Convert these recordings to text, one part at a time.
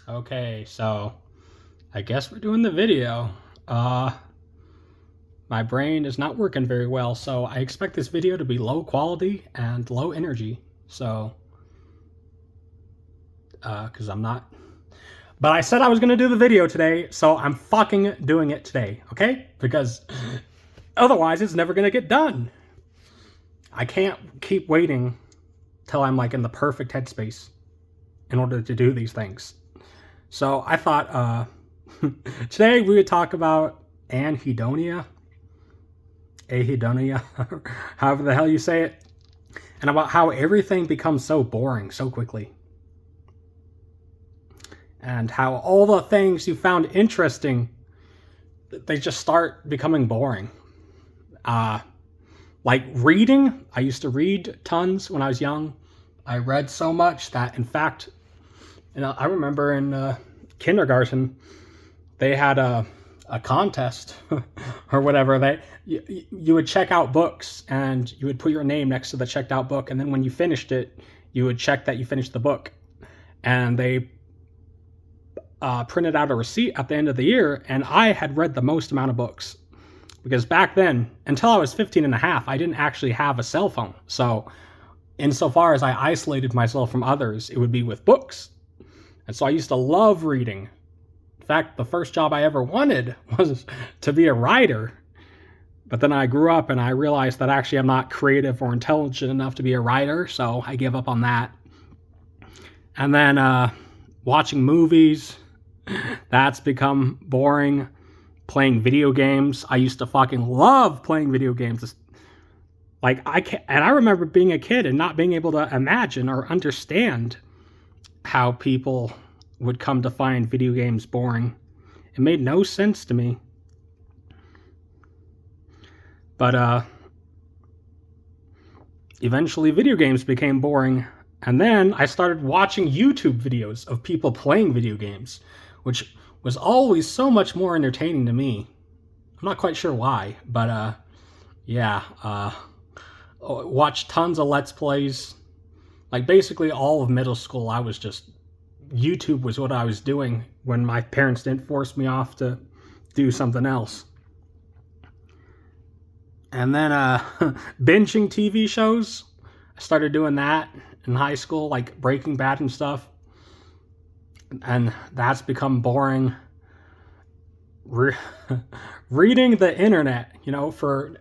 Okay, so I guess we're doing the video. My brain is not working very well, so I expect this video to be low quality and low energy. So, because I'm not. But I said I was going to do the video today, so I'm fucking doing it today, okay? Because otherwise it's never going to get done. I can't keep waiting till I'm like in the perfect headspace in order to do these things. So I thought today we would talk about Anhedonia, however the hell you say it, and about how everything becomes so boring so quickly. And how all the things you found interesting, they just start becoming boring. Like reading, I used to read tons when I was young. I read so much that, in fact, I remember in kindergarten, they had a contest or whatever. You would check out books and you would put your name next to the checked out book, and then when you finished it, you would check that you finished the book. And they printed out a receipt at the end of the year, and I had read the most amount of books. Because back then, until I was 15 and a half, I didn't actually have a cell phone. So insofar as I isolated myself from others, it would be with books. And so I used to love reading. In fact, the first job I ever wanted was to be a writer. But then I grew up and I realized that actually I'm not creative or intelligent enough to be a writer, so I gave up on that. And then watching movies, that's become boring. Playing video games, I used to fucking love playing video games. Like I remember being a kid and not being able to imagine or understand how people would come to find video games boring. It made no sense to me. But eventually video games became boring, and then I started watching YouTube videos of people playing video games, which was always so much more entertaining to me. I'm not quite sure why, but watched tons of Let's Plays. Like basically all of middle school, YouTube was what I was doing when my parents didn't force me off to do something else. And then binging TV shows. I started doing that in high school, like Breaking Bad and stuff. And that's become boring. Reading the internet, for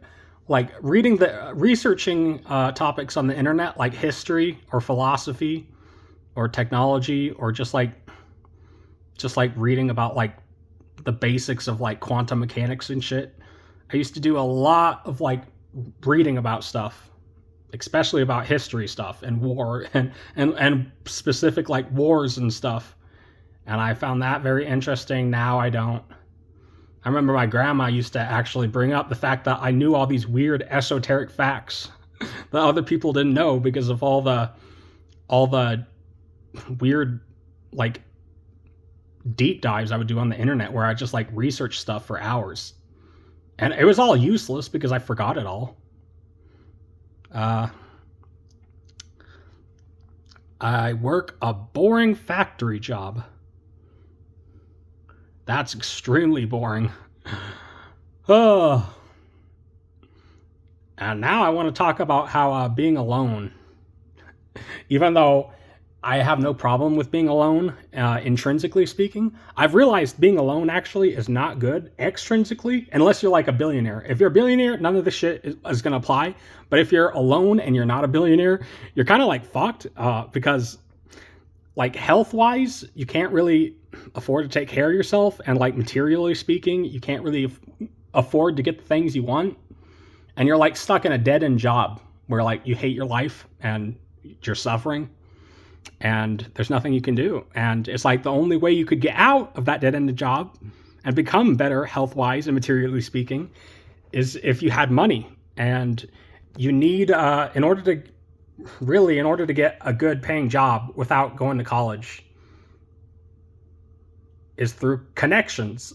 like researching topics on the internet, like history or philosophy or technology, or just like reading about like the basics of like quantum mechanics and shit. I used to do a lot of like reading about stuff, especially about history stuff and war and specific like wars and stuff. And I found that very interesting. Now I don't. I remember my grandma used to actually bring up the fact that I knew all these weird esoteric facts that other people didn't know because of all the weird like deep dives I would do on the internet where I just like research stuff for hours. And it was all useless because I forgot it all. I work a boring factory job. That's extremely boring. Oh. And now I want to talk about how being alone, even though I have no problem with being alone, intrinsically speaking, I've realized being alone actually is not good extrinsically, unless you're like a billionaire. If you're a billionaire, none of this shit is going to apply. But if you're alone and you're not a billionaire, you're kind of like fucked because like health-wise, you can't really afford to take care of yourself, and like materially speaking, you can't really afford to get the things you want, and you're like stuck in a dead-end job where like you hate your life and you're suffering and there's nothing you can do. And it's like the only way you could get out of that dead-end job and become better health-wise and materially speaking is if you had money. And you need in order to get a good paying job without going to college is through connections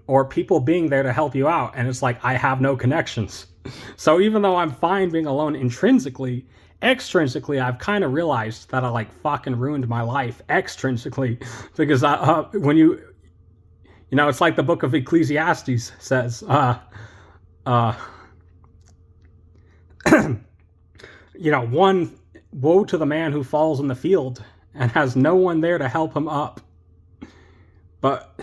or people being there to help you out. And it's like, I have no connections. So even though I'm fine being alone intrinsically, extrinsically, I've kind of realized that I like fucking ruined my life extrinsically because when it's like the book of Ecclesiastes says, uh, one, woe to the man who falls in the field and has no one there to help him up. But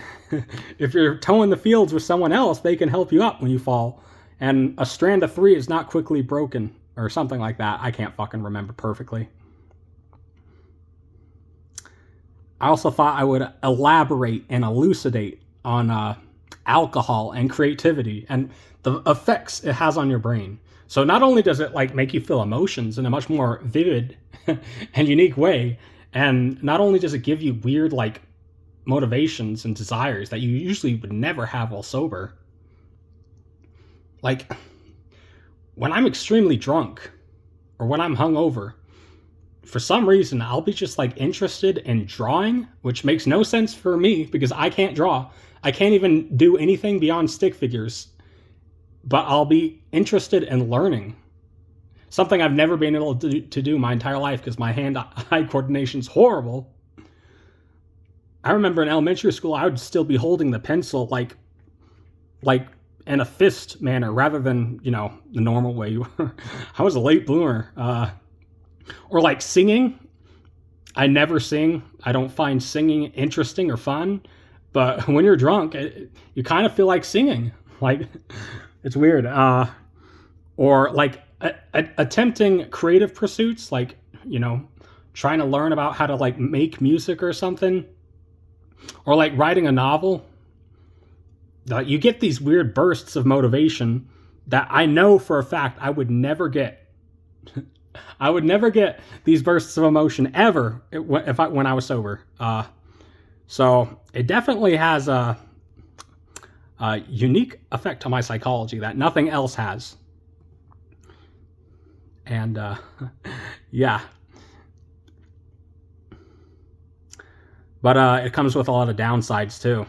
if you're towing the fields with someone else, they can help you up when you fall. And a strand of 3 is not quickly broken, or something like that. I can't fucking remember perfectly. I also thought I would elaborate and elucidate on alcohol and creativity and the effects it has on your brain. So not only does it like make you feel emotions in a much more vivid and unique way, and not only does it give you weird like motivations and desires that you usually would never have while sober. Like when I'm extremely drunk or when I'm hungover, for some reason I'll be just like interested in drawing, which makes no sense for me because I can't draw. I can't even do anything beyond stick figures. But I'll be interested in learning. Something I've never been able to do my entire life because my hand-eye coordination's horrible. I remember in elementary school, I would still be holding the pencil like in a fist manner rather than, the normal way you were. I was a late bloomer. Or like singing. I never sing. I don't find singing interesting or fun. But when you're drunk, you kind of feel like singing. Like, it's weird. Or like attempting creative pursuits, like, trying to learn about how to like make music or something. Or like writing a novel. You get these weird bursts of motivation that I know for a fact I would never get. I would never get these bursts of emotion ever when I was sober. So it definitely has a unique effect on my psychology that nothing else has. And yeah. But it comes with a lot of downsides too.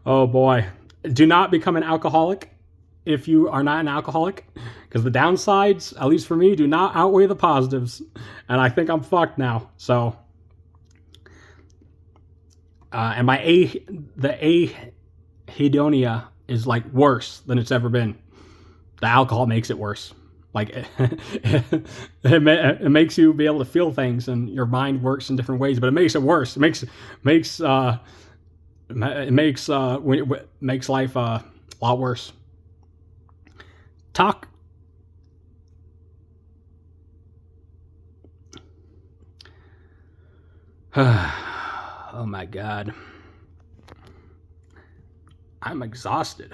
Oh boy. Do not become an alcoholic if you are not an alcoholic, because the downsides, at least for me, do not outweigh the positives. And I think I'm fucked now. So, and the Anhedonia is like worse than it's ever been. The alcohol makes it worse. Like it makes you be able to feel things, and your mind works in different ways, but it makes it worse. It makes life a lot worse. Talk. Oh my God. I'm exhausted.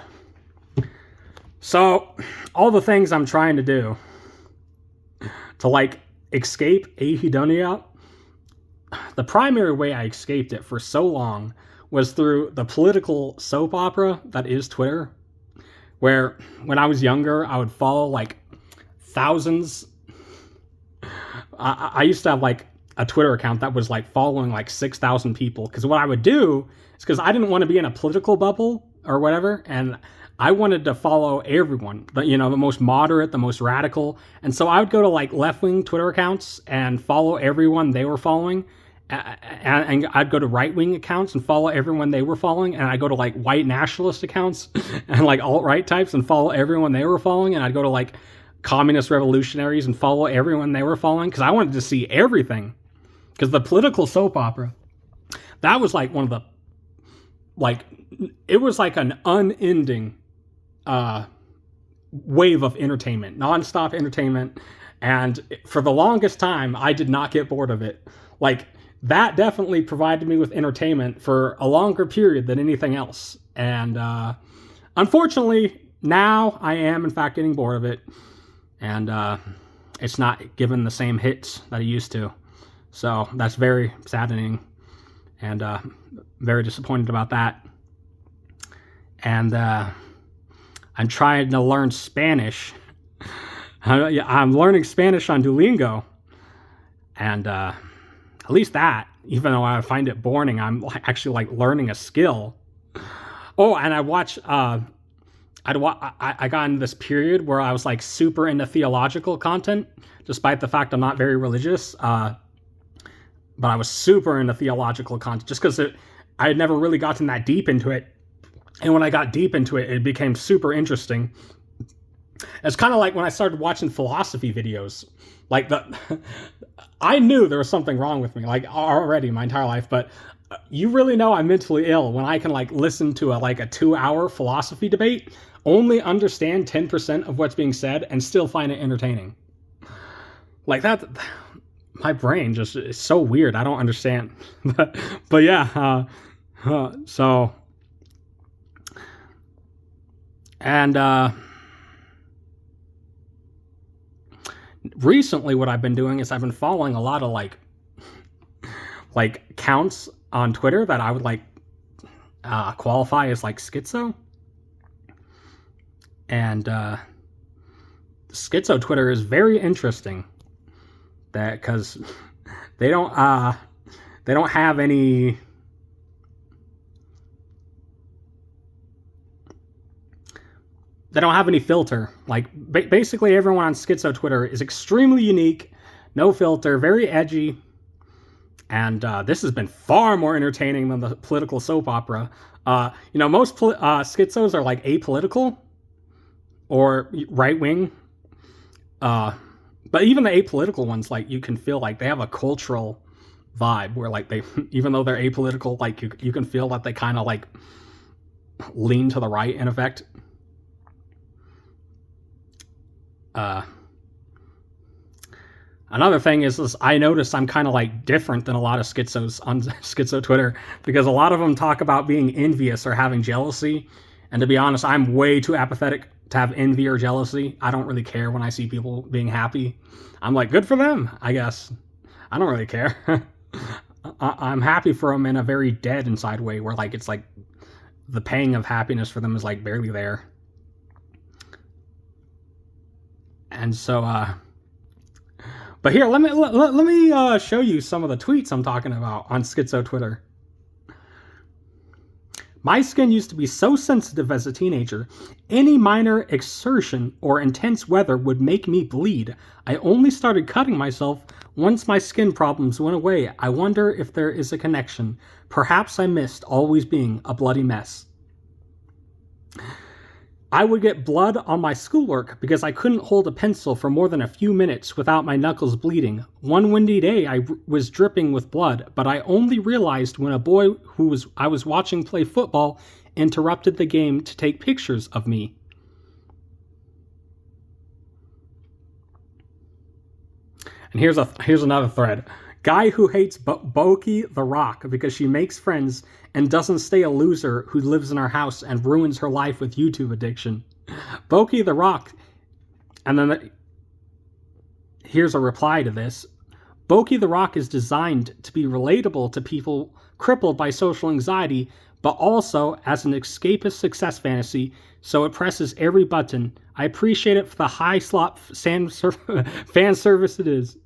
So, all the things I'm trying to do to like escape Anhedonia, the primary way I escaped it for so long was through the political soap opera that is Twitter, where when I was younger, I would follow like thousands. I used to have like a Twitter account that was like following like 6,000 people. Because what I would do is because I didn't want to be in a political bubble or whatever. And I wanted to follow everyone, the most moderate, the most radical. And so I would go to like left-wing Twitter accounts and follow everyone they were following. And I'd go to right-wing accounts and follow everyone they were following. And I'd go to like white nationalist accounts and like alt-right types and follow everyone they were following. And I'd go to like communist revolutionaries and follow everyone they were following. Because I wanted to see everything. Because the political soap opera, that was like one of the, like, it was like an unending wave of entertainment, nonstop entertainment. And for the longest time, I did not get bored of it. Like, that definitely provided me with entertainment for a longer period than anything else. And unfortunately, now I am, in fact, getting bored of it. And it's not given the same hits that it used to. So that's very saddening. And very disappointed about that. And I'm trying to learn Spanish. I'm learning Spanish on Duolingo. And at least that, even though I find it boring, I'm actually like learning a skill. Oh, and I watch I got in this period where I was like super into theological content, despite the fact I'm not very religious. But I was super into theological content just because I had never really gotten that deep into it. And when I got deep into it, it became super interesting. It's kind of like when I started watching philosophy videos. Like I knew there was something wrong with me, like already my entire life. But you really know I'm mentally ill when I can like listen to a 2-hour philosophy debate, only understand 10% of what's being said, and still find it entertaining. Like that. My brain just is so weird. I don't understand. but yeah, so. And recently what I've been doing is I've been following a lot of like counts on Twitter that I would qualify as schizo. And schizo Twitter is very interesting. That because they don't have any filter. Like basically everyone on schizo Twitter is extremely unique, no filter, very edgy, and this has been far more entertaining than the political soap opera. Most schizos are apolitical or right wing. But even the apolitical ones, you can feel they have a cultural vibe where they, even though they're apolitical, you can feel that they kind of lean to the right in effect. Another thing is I noticed I'm kind of different than a lot of schizos on schizo Twitter, because a lot of them talk about being envious or having jealousy. And to be honest, I'm way too apathetic to have envy or jealousy. I don't really care when I see people being happy. I'm good for them, I guess. I don't really care. I'm happy for them in a very dead inside way, where it's the pang of happiness for them is barely there. And so, but here, let me show you some of the tweets I'm talking about on schizo Twitter. My skin used to be so sensitive as a teenager. Any minor exertion or intense weather would make me bleed. I only started cutting myself once my skin problems went away. I wonder if there is a connection. Perhaps I missed always being a bloody mess. I would get blood on my schoolwork because I couldn't hold a pencil for more than a few minutes without my knuckles bleeding. One windy day I was dripping with blood, but I only realized when a boy I was watching play football interrupted the game to take pictures of me. And here's another thread. Guy who hates Boki the Rock because she makes friends and doesn't stay a loser who lives in our house and ruins her life with YouTube addiction. Boki the Rock. And then here's a reply to this. Boki the Rock is designed to be relatable to people crippled by social anxiety, but also as an escapist success fantasy, so it presses every button. I appreciate it for the high slop fan service it is.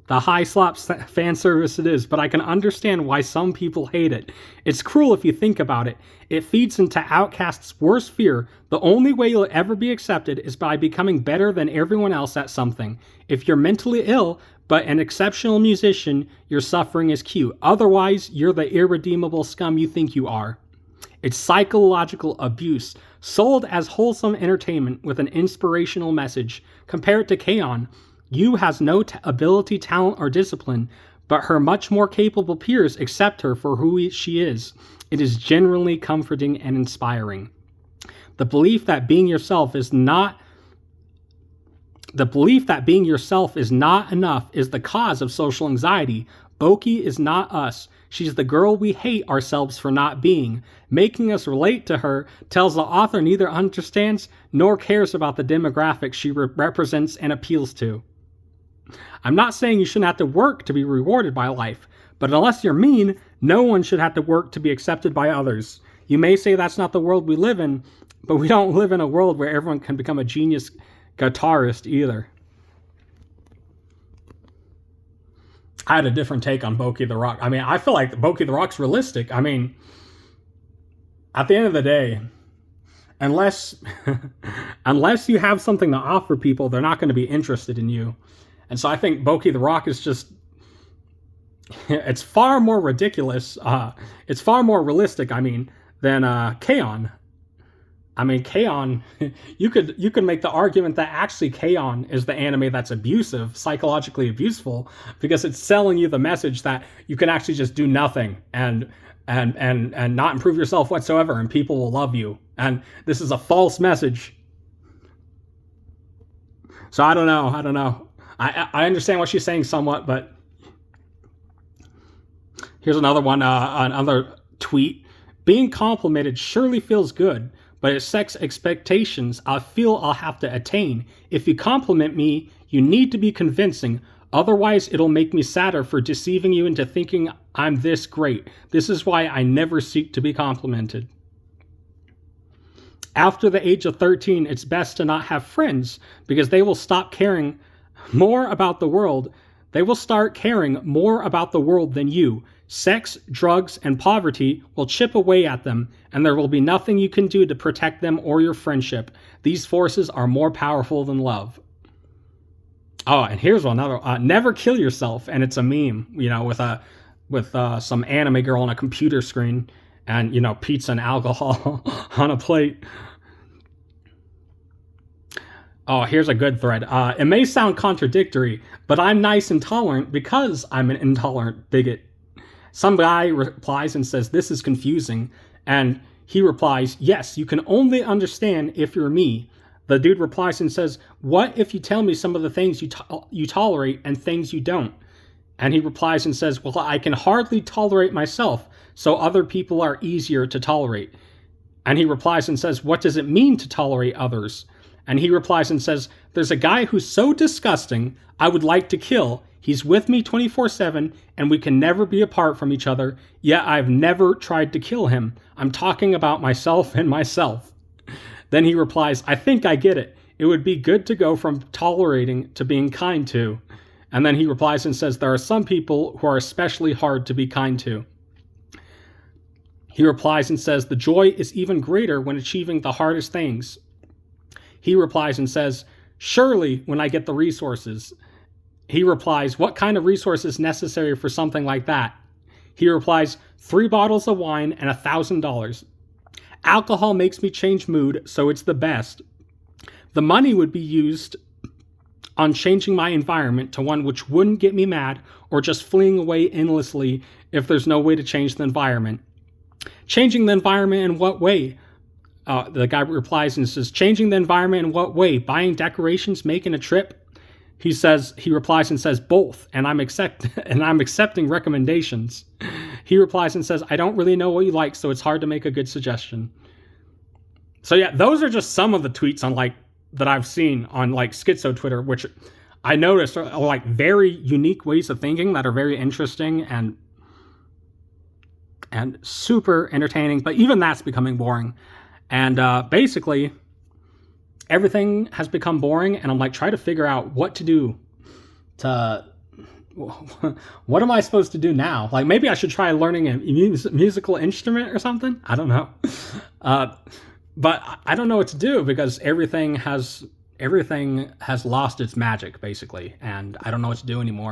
The high slop fan service it is, but I can understand why some people hate it. It's cruel if you think about it. It feeds into outcasts' worst fear. The only way you'll ever be accepted is by becoming better than everyone else at something. If you're mentally ill, but an exceptional musician, your suffering is cute. Otherwise, you're the irredeemable scum you think you are. It's psychological abuse, sold as wholesome entertainment with an inspirational message. Compare it to Kaon. Yu has no ability, talent, or discipline, but her much more capable peers accept her for who she is. It is genuinely comforting and inspiring. The belief that being yourself is not enough is the cause of social anxiety. Boki is not us. She's the girl we hate ourselves for not being. Making us relate to her tells the author neither understands nor cares about the demographic she represents and appeals to. I'm not saying you shouldn't have to work to be rewarded by life, but unless you're mean, no one should have to work to be accepted by others. You may say that's not the world we live in, but we don't live in a world where everyone can become a genius guitarist either. I had a different take on Boki the Rock. I mean, I feel like Boki the Rock's realistic. I mean, at the end of the day, unless unless you have something to offer people, they're not going to be interested in you. And so I think Boki the Rock is just, it's far more ridiculous. It's far more realistic, I mean, than K-On! I mean, K-On! you could make the argument that actually K-On! Is the anime that's abusive, psychologically abuseful, because it's selling you the message that you can actually just do nothing and not improve yourself whatsoever, and people will love you. And this is a false message. So I don't know. I understand what she's saying somewhat, but here's another one, another tweet. Being complimented surely feels good, but it sets expectations I feel I'll have to attain. If you compliment me, you need to be convincing. Otherwise, it'll make me sadder for deceiving you into thinking I'm this great. This is why I never seek to be complimented. After the age of 13, it's best to not have friends because they will stop caring more about the world. They will start caring more about the world than you. Sex, drugs, and poverty will chip away at them, and there will be nothing you can do to protect them or your friendship. These forces are more powerful than love. Oh, and here's another. Never kill yourself, and it's a meme, with some anime girl on a computer screen, and pizza and alcohol on a plate. Oh, here's a good thread. It may sound contradictory, but I'm nice and tolerant because I'm an intolerant bigot. Some guy replies and says, this is confusing. And he replies, yes, you can only understand if you're me. The dude replies and says, what if you tell me some of the things you tolerate and things you don't? And he replies and says, well, I can hardly tolerate myself, so other people are easier to tolerate. And he replies and says, what does it mean to tolerate others? And he replies and says, there's a guy who's so disgusting, I would like to kill. He's with me 24/7, and we can never be apart from each other, yet I've never tried to kill him. I'm talking about myself and myself. Then he replies, I think I get it. It would be good to go from tolerating to being kind to. And then he replies and says, there are some people who are especially hard to be kind to. He replies and says, the joy is even greater when achieving the hardest things. He replies and says, surely when I get the resources. He replies, what kind of resources necessary for something like that? He replies, 3 bottles of wine and $1,000. Alcohol makes me change mood, so it's the best. The money would be used on changing my environment to one which wouldn't get me mad or just fleeing away endlessly if there's no way to change the environment. Changing the environment in what way? The guy replies and says, changing the environment in what way? Buying decorations, making a trip? He replies and says, both, and I'm accepting recommendations. He replies and says, I don't really know what you like, so it's hard to make a good suggestion. So yeah, those are just some of the tweets that I've seen on Schizo Twitter, which I noticed are very unique ways of thinking that are very interesting and super entertaining, but even that's becoming boring. And basically, everything has become boring, and I'm trying to figure out what to do what am I supposed to do now? Maybe I should try learning a musical instrument or something? I don't know. But I don't know what to do because everything has lost its magic, basically, and I don't know what to do anymore.